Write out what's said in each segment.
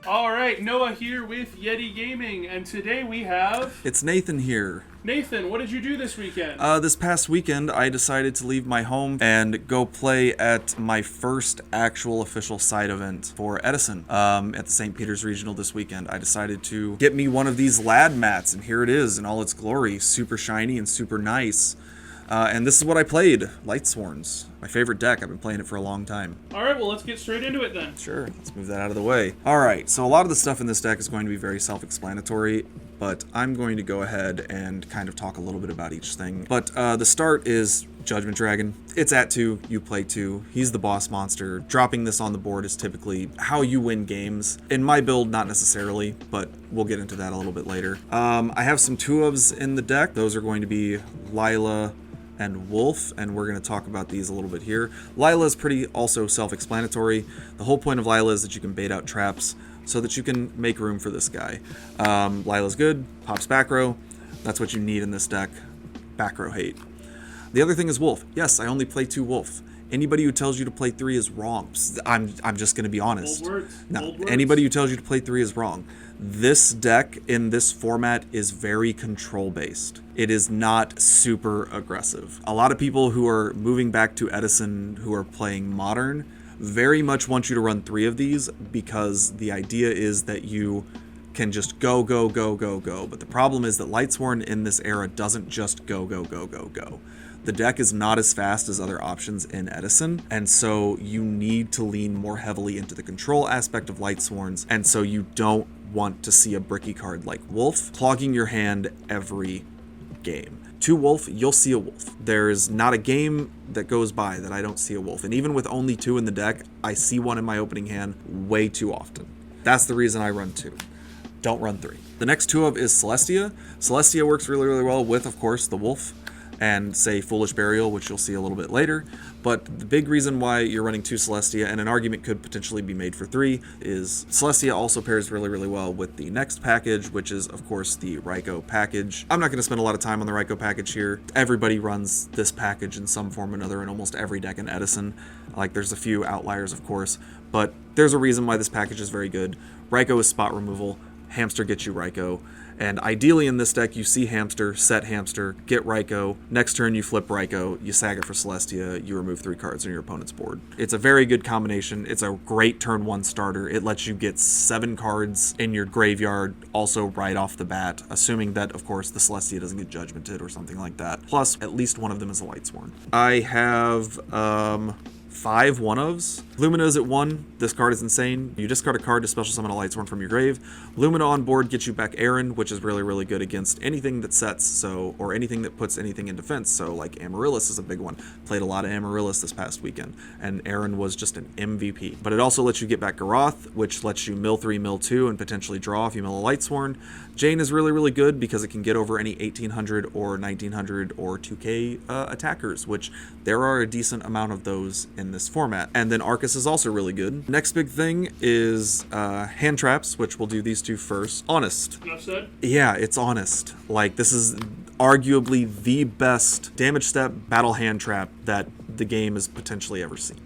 Alright, Noah here with Yeti Gaming, and today we have... It's Nathan here. Nathan, what did you do this weekend? This past weekend, I decided to leave my home and go play at my first actual official side event for Edison at the St. Peter's Regional this weekend. I decided to get me one of these lad mats, and here it is in all its glory. Super shiny and super nice. And this is what I played, Lightsworns. My favorite deck. I've been playing it for a long time. Alright, well let's get straight into it then. Sure, let's move that out of the way. Alright, so a lot of the stuff in this deck is going to be very self-explanatory, but I'm going to go ahead and kind of talk a little bit about each thing. But the start is Judgment Dragon. It's at 2, you play 2. He's the boss monster. Dropping this on the board is typically how you win games. In my build, not necessarily, but we'll get into that a little bit later. I have some 2-ofs in the deck. Those are going to be Lila and Wolf, and we're going to talk about these a little bit here. Lila is pretty also self-explanatory. The whole point of Lila is that you can bait out traps so that you can make room for this guy. Lila's good, pops back row. That's what you need in this deck. Back row hate. The other thing is Wolf. Yes, I only play 2 Wolf. Anybody who tells you to play 3 is wrong. I'm just going to be honest. Bold words. No, Bold words. Anybody who tells you to play 3 is wrong. This deck in this format is very control-based. It is not super aggressive. A lot of people who are moving back to Edison who are playing Modern very much want you to run 3 of these because the idea is that you can just go, go, go, go, go. But the problem is that Lightsworn in this era doesn't just go, go, go, go, go. The deck is not as fast as other options in Edison, and so you need to lean more heavily into the control aspect of Lightsworns, and so you don't want to see a bricky card like Wolf clogging your hand every game. 2 Wolf, you'll see a Wolf. There's not a game that goes by that I don't see a Wolf, and even with only 2 in the deck, I see one in my opening hand way too often. That's the reason I run 2. Don't run 3. The next 2-of is Celestia. Celestia works really, really well with, of course, the Wolf and say Foolish Burial, which you'll see a little bit later. But the big reason why you're running 2 Celestia, and an argument could potentially be made for 3, is Celestia also pairs really, really well with the next package, which is, of course, the Ryko package. I'm not going to spend a lot of time on the Ryko package here. Everybody runs this package in some form or another in almost every deck in Edison. Like, there's a few outliers, of course, but there's a reason why this package is very good. Ryko is spot removal. Hamster gets you Ryko. And ideally in this deck, you see Hamster, set Hamster, get Ryko. Next turn, you flip Ryko, you sag it for Celestia, you remove 3 cards on your opponent's board. It's a very good combination. It's a great turn 1 starter. It lets you get 7 cards in your graveyard, also right off the bat, assuming that, of course, the Celestia doesn't get judgmented or something like that. Plus, at least one of them is a Lightsworn. I have, 5 1-ofs. Lumina's at 1. This card is insane. You discard a card to special summon a Lightsworn from your grave. Lumina on board gets you back Aaron, which is really, really good against anything that sets, or anything that puts anything in defense. So, like, Amaryllis is a big one. Played a lot of Amaryllis this past weekend, and Aaron was just an MVP. But it also lets you get back Garoth, which lets you mill 3, mill 2, and potentially draw if you mill a Lightsworn. Jane is really, really good because it can get over any 1800 or 1900 or 2k attackers, which there are a decent amount of those in this format. And then Arcus is also really good. Next big thing is hand traps, which we'll do these 2 first. Honest. Enough said? Yeah, it's honest. Like, this is arguably the best damage step battle hand trap that the game has potentially ever seen.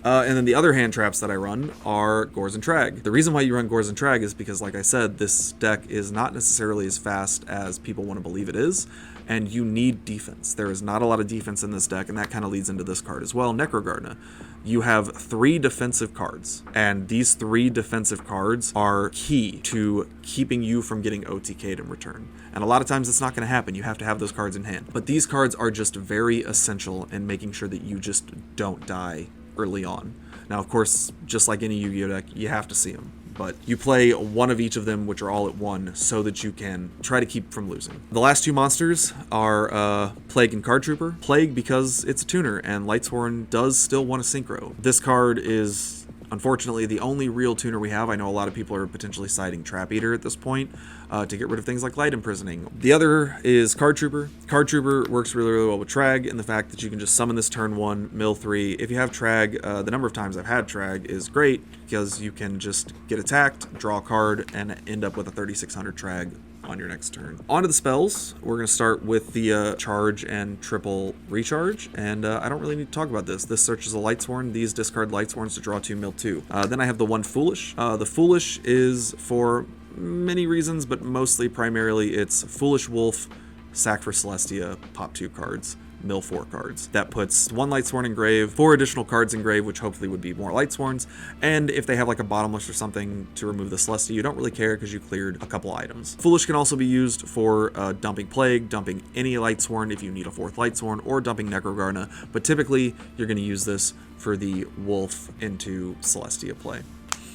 And then the other hand traps that I run are Gores and Trag. The reason why you run Gores and Trag is because, like I said, this deck is not necessarily as fast as people want to believe it is, and you need defense. There is not a lot of defense in this deck, and that kind of leads into this card as well, Necrogardener. You have 3 defensive cards, and these 3 defensive cards are key to keeping you from getting OTK'd in return. And a lot of times it's not going to happen. You have to have those cards in hand. But these cards are just very essential in making sure that you just don't die early on. Now, of course, just like any Yu-Gi-Oh deck, you have to see them. But you play one of each of them, which are all at 1, so that you can try to keep from losing. The last 2 monsters are Plague and Card Trooper. Plague because it's a tuner, and Lightsworn does still want to synchro. This card is, unfortunately, the only real tuner we have. I know a lot of people are potentially citing Trap Eater at this point to get rid of things like Light Imprisoning. The other is Card Trooper. Card Trooper works really, really well with Trag in the fact that you can just summon this turn 1, mill 3. If you have Trag, the number of times I've had Trag is great because you can just get attacked, draw a card, and end up with a 3600 Trag on your next turn. On to the spells. We're going to start with the charge and triple recharge, and I don't really need to talk about this. This searches a Lightsworn. These discard Lightsworns to draw 2, mill 2. Then I have the one Foolish. The Foolish is for many reasons, but mostly primarily it's Foolish Wolf, sack for Celestia, pop 2 cards, mill 4 cards. That puts 1 Lightsworn in grave, 4 additional cards in grave, which hopefully would be more Lightsworns, and if they have like a bottomless or something to remove the Celestia, you don't really care because you cleared a couple items. Foolish can also be used for dumping Plague, dumping any Lightsworn if you need a 4th Lightsworn, or dumping Necrogarna, but typically you're going to use this for the Wolf into Celestia play.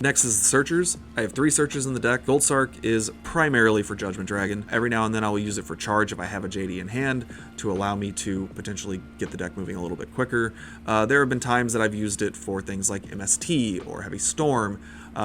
Next is the Searchers. I have 3 Searchers in the deck. Goldsark is primarily for Judgment Dragon. Every now and then I will use it for charge if I have a JD in hand to allow me to potentially get the deck moving a little bit quicker. There have been times that I've used it for things like MST or Heavy Storm,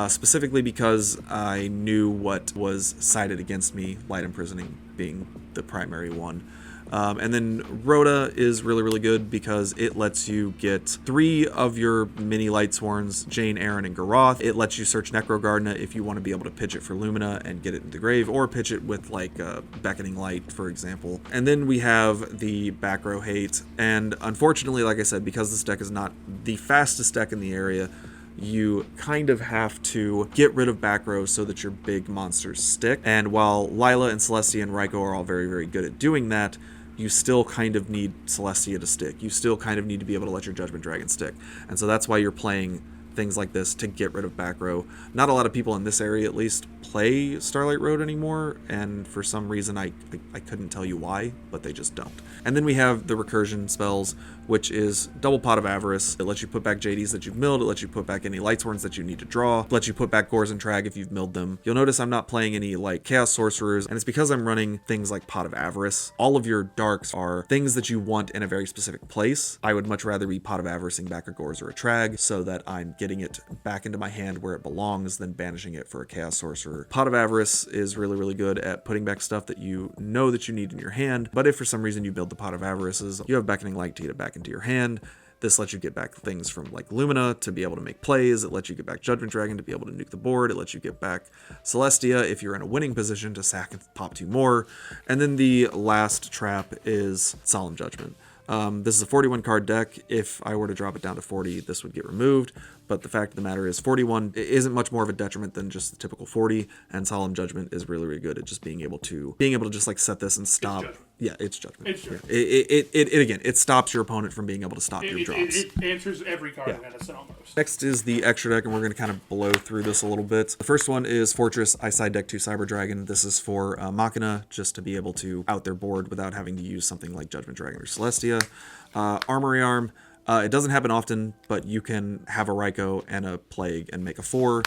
specifically because I knew what was sided against me, Light Imprisoning being the primary one. And then Rhoda is really, really good because it lets you get 3 of your mini Lightsworns, Jane, Aaron, and Garoth. It lets you search Necrogarna if you want to be able to pitch it for Lumina and get it into the grave, or pitch it with like Beckoning Light, for example. And then we have the back row hate, and unfortunately, like I said, because this deck is not the fastest deck in the area, you kind of have to get rid of back row so that your big monsters stick. And while Lila and Celestia and Raikou are all very, very good at doing that, you still kind of need Celestia to stick. You still kind of need to be able to let your Judgment Dragon stick. And so that's why you're playing things like this to get rid of back row. Not a lot of people in this area, at least, play Starlight Road anymore, and for some reason I couldn't tell you why, but they just don't. And then we have the recursion spells, which is double Pot of Avarice. It lets you put back JDs that you've milled, it lets you put back any Lightsworns that you need to draw, it lets you put back Gors and Trag if you've milled them. You'll notice I'm not playing any like Chaos Sorcerers, and it's because I'm running things like Pot of Avarice. All of your darks are things that you want in a very specific place. I would much rather be Pot of Avaricing back a Gors or a Trag so that I'm getting it back into my hand where it belongs than banishing it for a Chaos Sorcerer. Pot of Avarice is really, really good at putting back stuff that you know that you need in your hand, but if for some reason you build the Pot of Avarices, you have Beckoning Light to get it back into your hand. This lets you get back things from like Lumina to be able to make plays. It lets you get back Judgment Dragon to be able to nuke the board. It lets you get back Celestia if you're in a winning position to sack and pop 2 more. And then the last trap is Solemn Judgment. This is a 41 card deck. If I were to drop it down to 40, this would get removed. But the fact of the matter is 41 isn't much more of a detriment than just the typical 40, and Solemn Judgment is really, really good at just being able to just like set this and stop. It's Judgment. It's Judgment. Yeah. It stops your opponent from being able to stop your drops. It answers every card in Edison almost. Next is the extra deck, and we're going to kind of blow through this a little bit. The first one is Fortress. I side deck 2 Cyber Dragon. This is for Machina, just to be able to out their board without having to use something like Judgment Dragon or Celestia. Armory Arm. It doesn't happen often, but you can have a Raikou and a Plague and make a 4.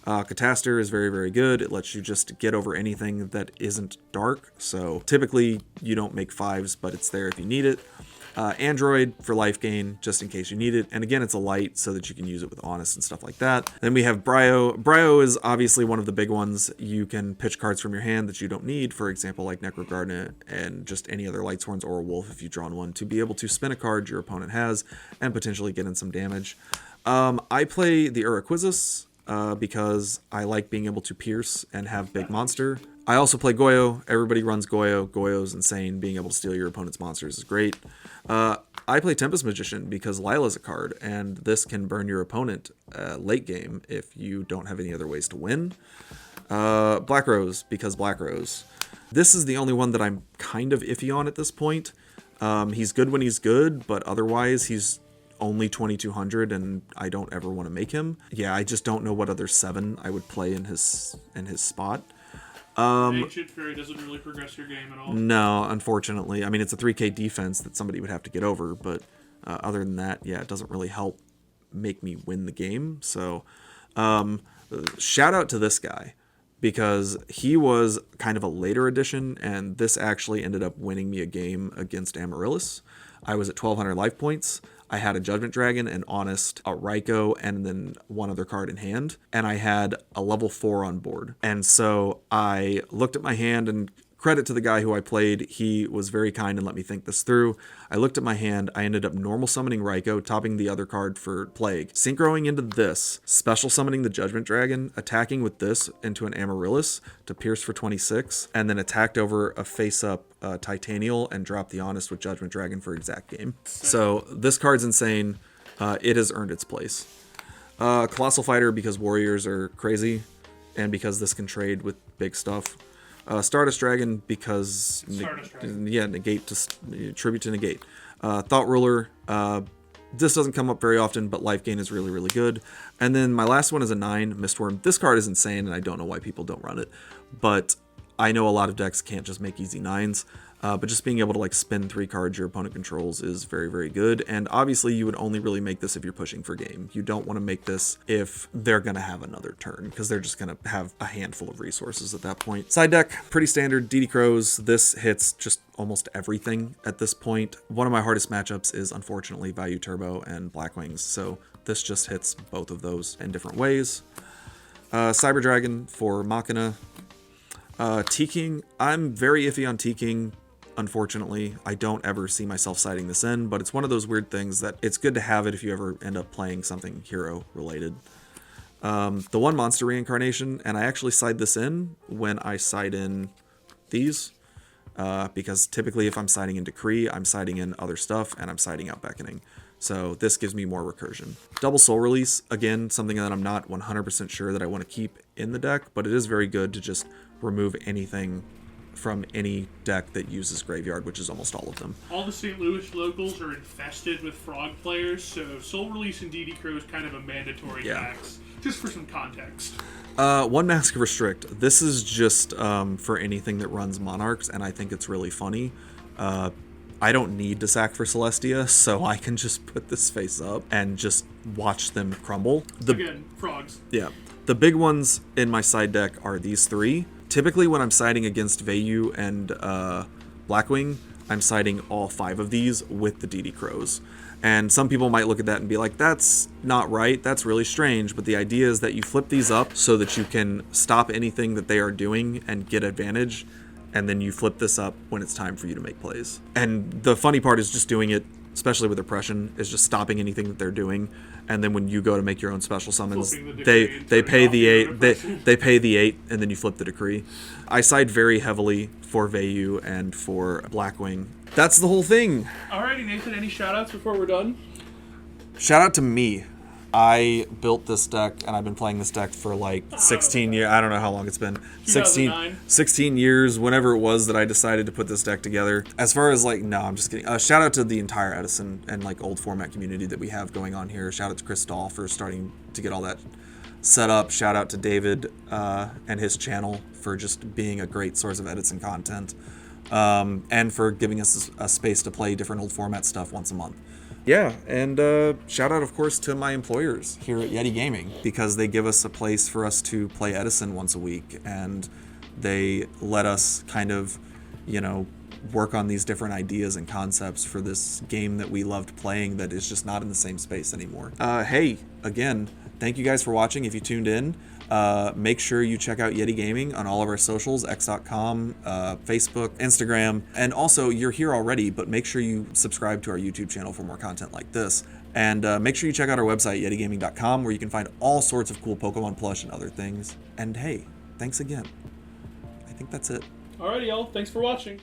Cataster is very, very good. It lets you just get over anything that isn't dark. So typically you don't make 5s, but it's there if you need it. Android for life gain, just in case you need it. And again, it's a light so that you can use it with Honest and stuff like that. Then we have Bryo. Bryo is obviously one of the big ones. You can pitch cards from your hand that you don't need, for example, like Necrogarna and just any other Lightsworns or a Wolf if you've drawn one, to be able to spin a card your opponent has and potentially get in some damage. I play the Uraquizis because I like being able to pierce and have big monster. I also play Yugioh. Everybody runs Yugioh. Yugioh's insane. Being able to steal your opponent's monsters is great. I play Tempest Magician because Lila's a card, and this can burn your opponent late game if you don't have any other ways to win. Black Rose because Black Rose. This is the only one that I'm kind of iffy on at this point. He's good when he's good, but otherwise he's only 2200 and I don't ever want to make him. Yeah, I just don't know what other 7 I would play in his spot. Ancient Fury doesn't really progress your game at all. No, unfortunately. I mean, it's a 3k defense that somebody would have to get over, but other than that, yeah, it doesn't really help make me win the game. So shout out to this guy, because he was kind of a later addition, and this actually ended up winning me a game against Amaryllis. I was at 1200 life points. I had a Judgment Dragon, an Honest, a Raikou, and then one other card in hand. And I had a level 4 on board. And so I looked at my hand and credit to the guy who I played. He was very kind and let me think this through. I looked at my hand. I ended up normal summoning Raikou, topping the other card for Plague, synchroing into this, special summoning the Judgment Dragon, attacking with this into an Amaryllis to pierce for 26, and then attacked over a face-up Titanial and dropped the Honest with Judgment Dragon for exact game. So this card's insane. It has earned its place. Colossal Fighter because Warriors are crazy, and because this can trade with big stuff. Stardust Dragon because negate to tribute to negate. Thought Ruler. This doesn't come up very often, but life gain is really, really good. And then my last one is a 9, Mistworm. This card is insane, and I don't know why people don't run it, but I know a lot of decks can't just make easy 9s. But just being able to like spin 3 cards your opponent controls is very, very good. And obviously you would only really make this if you're pushing for game. You don't want to make this if they're going to have another turn, because they're just going to have a handful of resources at that point. Side deck, pretty standard. DD Crows. This hits just almost everything at this point. One of my hardest matchups is unfortunately Value Turbo and Blackwings. So this just hits both of those in different ways. Cyber Dragon for Machina. T-King. I'm very iffy on T-King. Unfortunately, I don't ever see myself siding this in, but it's one of those weird things that it's good to have it if you ever end up playing something hero related. The one monster reincarnation, and I actually side this in when I side in these, because typically if I'm siding in Decree, I'm siding in other stuff, and I'm siding out Beckoning. So this gives me more recursion. Double Soul Release, again, something that I'm not 100% sure that I want to keep in the deck, but it is very good to just remove anything from any deck that uses Graveyard, which is almost all of them. All the St. Louis locals are infested with Frog players, so Soul Release and DD Crow is kind of a mandatory tax, just for some context. One Mask of Restrict. This is just for anything that runs Monarchs, and I think it's really funny. I don't need to sack for Celestia, so I can just put this face up and just watch them crumble. Again, frogs. Yeah. The big ones in my side deck are these 3. Typically when I'm siding against Vayu and Blackwing, I'm siding all 5 of these with the DD Crows. And some people might look at that and be like, that's not right, that's really strange, but the idea is that you flip these up so that you can stop anything that they are doing and get advantage, and then you flip this up when it's time for you to make plays. And the funny part is just doing it, especially with Oppression, is just stopping anything that they're doing, and then when you go to make your own special summons, they pay the 8, they pay the 8, and then you flip the Decree. I side very heavily for Vayu and for Blackwing. That's the whole thing. Alrighty, Nathan, any shoutouts before we're done? Shout out to me. I built this deck, and I've been playing this deck for like 16 years. I don't know how long it's been. 16 years, whenever it was that I decided to put this deck together. As far as like, no, I'm just kidding. Shout out to the entire Edison and like old format community that we have going on here. Shout out to Chris Dahl for starting to get all that set up. Shout out to David and his channel for just being a great source of Edison content. And for giving us a space to play different old format stuff once a month. Yeah, and shout out, of course, to my employers here at Yeti Gaming, because they give us a place for us to play Edison once a week, and they let us kind of, you know, work on these different ideas and concepts for this game that we loved playing that is just not in the same space anymore. Hey, again, thank you guys for watching. If you tuned in, make sure you check out Yeti Gaming on all of our socials, x.com, Facebook, Instagram, and also you're here already, but make sure you subscribe to our YouTube channel for more content like this. And make sure you check out our website, YetiGaming.com, where you can find all sorts of cool Pokemon plush and other things. And hey, thanks again. I think that's it. Alrighty, y'all. Thanks for watching.